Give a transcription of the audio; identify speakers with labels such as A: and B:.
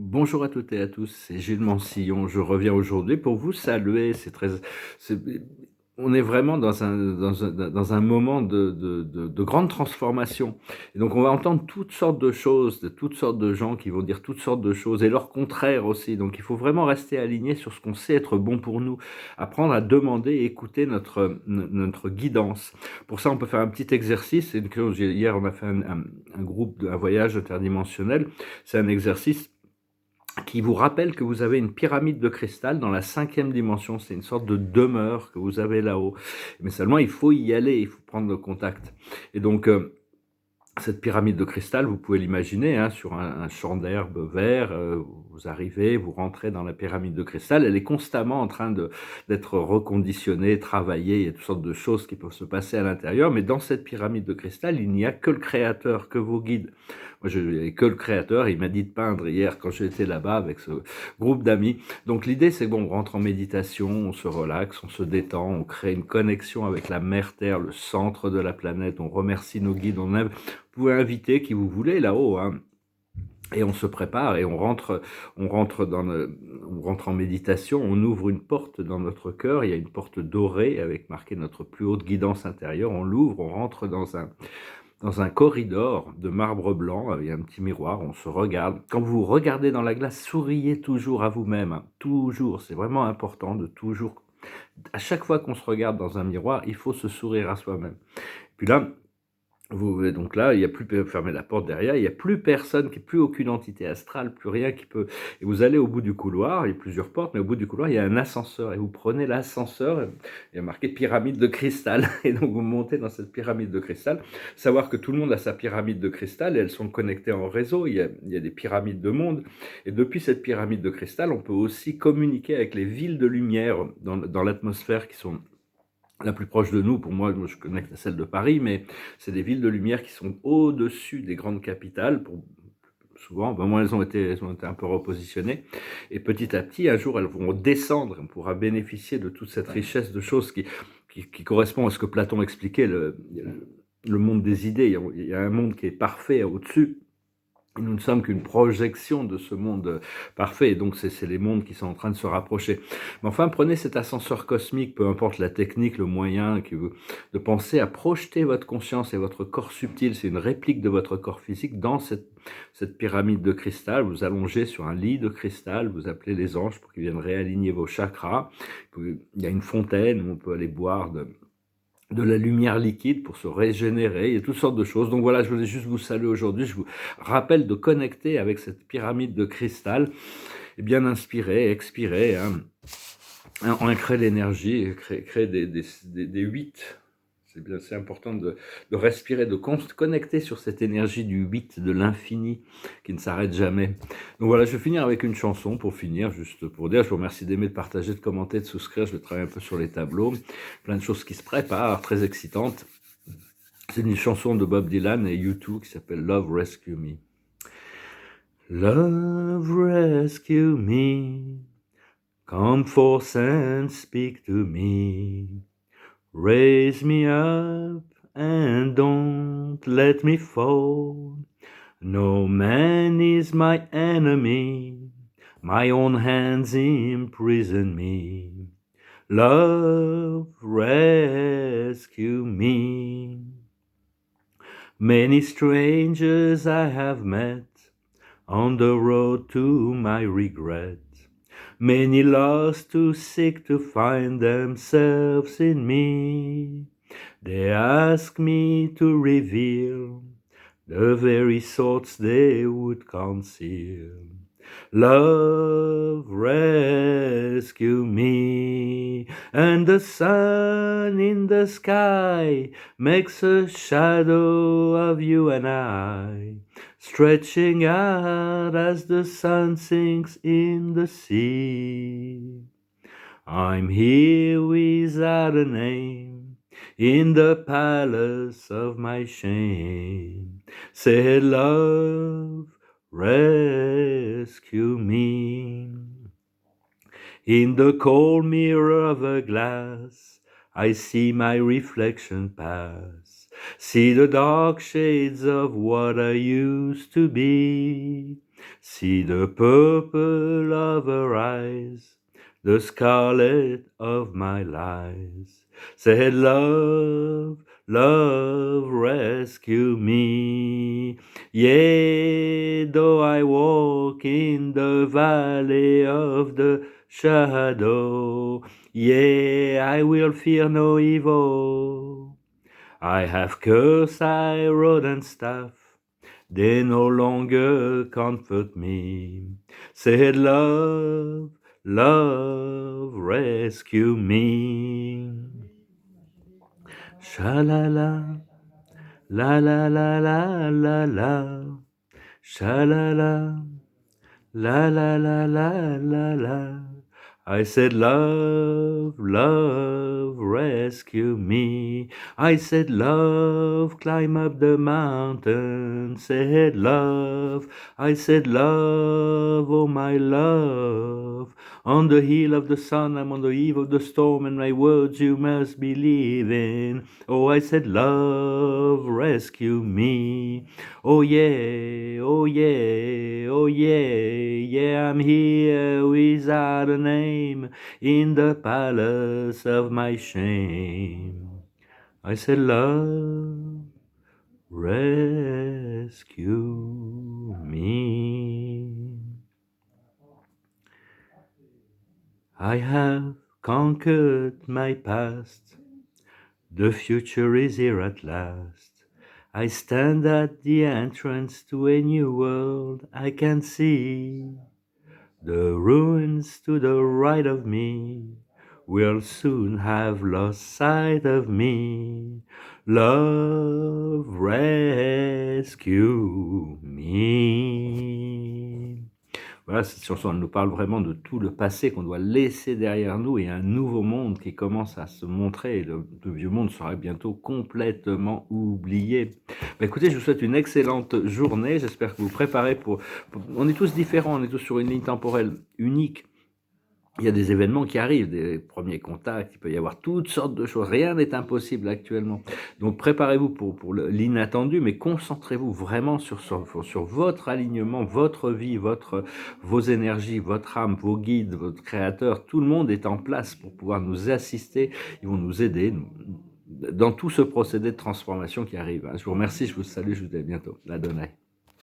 A: Bonjour à toutes et à tous, c'est Gilles Mansillon. Je reviens aujourd'hui pour vous saluer. C'est- on est vraiment dans un moment de grande transformation. Et donc, on va entendre toutes sortes de choses, de toutes sortes de gens qui vont dire toutes sortes de choses et leur contraire aussi. Donc, il faut vraiment rester aligné sur ce qu'on sait être bon pour nous, apprendre à demander et écouter notre guidance. Pour ça, on peut faire un petit exercice. C'est une chose, hier, on a fait un groupe, un voyage interdimensionnel. C'est un exercice qui vous rappelle que vous avez une pyramide de cristal dans la 5e dimension. C'est une sorte de demeure que vous avez là-haut. Mais seulement, il faut y aller, il faut prendre le contact. Et donc, cette pyramide de cristal, vous pouvez l'imaginer sur un champ d'herbe vert. Vous arrivez, vous rentrez dans la pyramide de cristal. Elle est constamment en train d'être reconditionnée, travaillée. Il y a toutes sortes de choses qui peuvent se passer à l'intérieur. Mais dans cette pyramide de cristal, il n'y a que le créateur, que vos guides. Moi, je n'avais que le créateur. Il m'a dit de peindre hier quand j'étais là-bas avec ce groupe d'amis. Donc l'idée, c'est bon, on rentre en méditation, on se relaxe, on se détend, on crée une connexion avec la mère Terre, le centre de la planète. On remercie nos guides, vous pouvez inviter qui vous voulez là-haut, et on se prépare et on rentre en méditation, on ouvre une porte dans notre cœur, il y a une porte dorée avec marqué notre plus haute guidance intérieure, on l'ouvre, on rentre dans un corridor de marbre blanc, il y a un petit miroir, on se regarde. Quand vous regardez dans la glace, souriez toujours à vous-même, toujours, c'est vraiment important de toujours, à chaque fois qu'on se regarde dans un miroir, il faut se sourire à soi-même. Puis là, donc là, il n'y a plus, fermez la porte derrière, il n'y a plus personne, plus aucune entité astrale, plus rien qui peut. Et vous allez au bout du couloir, il y a plusieurs portes, mais au bout du couloir, il y a un ascenseur. Et vous prenez l'ascenseur, il y a marqué pyramide de cristal. Et donc vous montez dans cette pyramide de cristal. Savoir que tout le monde a sa pyramide de cristal et elles sont connectées en réseau. Il y a des pyramides de monde. Et depuis cette pyramide de cristal, on peut aussi communiquer avec les villes de lumière dans l'atmosphère qui sont la plus proche de nous. Pour moi, je connecte à celle de Paris, mais c'est des villes de lumière qui sont au-dessus des grandes capitales. Souvent, moi, elles ont été un peu repositionnées. Et petit à petit, un jour, elles vont descendre. On pourra bénéficier de toute cette richesse de choses qui correspond à ce que Platon expliquait, le monde des idées. Il y a un monde qui est parfait au-dessus. Nous ne sommes qu'une projection de ce monde parfait, et donc c'est les mondes qui sont en train de se rapprocher. Mais enfin, prenez cet ascenseur cosmique, peu importe la technique, le moyen, de penser à projeter votre conscience et votre corps subtil, c'est une réplique de votre corps physique, dans cette pyramide de cristal. Vous allongez sur un lit de cristal, vous appelez les anges pour qu'ils viennent réaligner vos chakras. Il y a une fontaine où on peut aller boire de la lumière liquide pour se régénérer, il y a toutes sortes de choses. Donc voilà, je voulais juste vous saluer aujourd'hui, je vous rappelle de connecter avec cette pyramide de cristal, et bien inspirer, expirer, ancrer l'énergie, créer des 8. C'est important de respirer, de connecter sur cette énergie du 8, de l'infini, qui ne s'arrête jamais. Donc voilà, je vais finir avec une chanson pour finir, juste pour dire, je vous remercie d'aimer, de partager, de commenter, de souscrire, je vais travailler un peu sur les tableaux, plein de choses qui se préparent, très excitantes. C'est une chanson de Bob Dylan et U2 qui s'appelle Love Rescue Me. Love rescue me, come forth and speak to me. Raise me up and don't let me fall. No man is my enemy, my own hands imprison me. Love, rescue me. Many strangers I have met on the road to my regret. Many lost to seek to find themselves in me. They ask me to reveal the very thoughts they would conceal. Love, rescue me, and the sun in the sky makes a shadow of you and I, stretching out as the sun sinks in the sea. I'm here without a name, in the palace of my shame. Say, love, rescue me. In the cold mirror of a glass, I see my reflection pass. See the dark shades of what I used to be. See the purple of her eyes, the scarlet of my lies. Said love, love, rescue me. Yea, though I walk in the valley of the shadow, yea, I will fear no evil. I have curse, I rod and staff, they no longer comfort me. Said love, love, rescue me. Sha-la-la, la-la-la-la-la-la. Sha-la-la, la-la-la-la-la-la. I said love, love, rescue me. I said love, climb up the mountain. Said love, I said love, oh my love. On the hill of the sun, I'm on the eve of the storm, and my words you must believe in. Oh, I said love, rescue me. Oh yeah, oh yeah, oh yeah, yeah, I'm here without a name in the palace of my shame. I said love, rescue me. I have conquered my past, the future is here at last. I stand at the entrance to a new world I can see. The ruins to the right of me will soon have lost sight of me. Love, rescue me. Voilà, cette chanson, elle nous parle vraiment de tout le passé qu'on doit laisser derrière nous et un nouveau monde qui commence à se montrer. Et le vieux monde sera bientôt complètement oublié. Bah, écoutez, je vous souhaite une excellente journée. J'espère que vous préparez On est tous différents, on est tous sur une ligne temporelle unique. Il y a des événements qui arrivent, des premiers contacts, il peut y avoir toutes sortes de choses. Rien n'est impossible actuellement. Donc préparez-vous pour l'inattendu, mais concentrez-vous vraiment sur votre alignement, votre vie, vos énergies, votre âme, vos guides, votre créateur. Tout le monde est en place pour pouvoir nous assister. Ils vont nous aider dans tout ce procédé de transformation qui arrive. Je vous remercie, je vous salue, je vous dis à bientôt. La Donai.